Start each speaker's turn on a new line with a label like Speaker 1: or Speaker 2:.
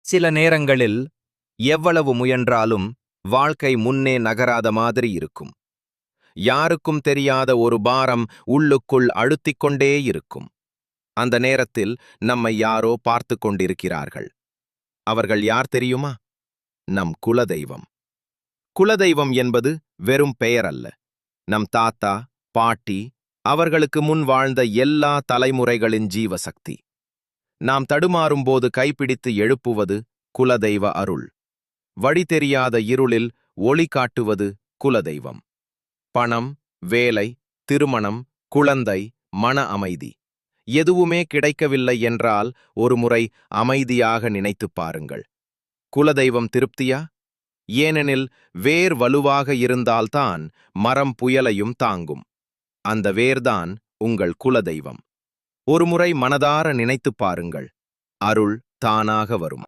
Speaker 1: சில நேரங்களில் எவ்வளவு முயன்றாலும் வாழ்க்கை முன்னே நகராத மாதிரி இருக்கும். யாருக்கும் தெரியாத ஒரு பாரம் உள்ளுக்குள் அழுத்திக் கொண்டே இருக்கும். அந்த நேரத்தில் நம்மை யாரோ பார்த்து கொண்டிருக்கிறார்கள். அவர்கள் யார் தெரியுமா? நம் குலதெய்வம். குலதெய்வம் என்பது வெறும் பெயர் அல்ல. நம் தாத்தா, பாட்டி, அவர்களுக்கு முன் வாழ்ந்த எல்லா தலைமுறைகளின் ஜீவசக்தி. நாம் தடுமாறும்போது கைப்பிடித்து எழுப்புவது குலதெய்வ அருள். வழி தெரியாத இருளில் ஒளி காட்டுவது குலதெய்வம். பணம், வேலை, திருமணம், குழந்தை, மன அமைதி எதுவுமே கிடைக்கவில்லை என்றால் ஒருமுறை அமைதியாக நினைத்துப் பாருங்கள். குலதெய்வம் திருப்தியா? ஏனெனில் வேர் வலுவாக இருந்தால்தான் மரம் புயலையும் தாங்கும். அந்த வேர்தான் உங்கள் குலதெய்வம். ஒருமுறை மனதார நினைத்துப் பாருங்கள். அருள் தானாக வரும்.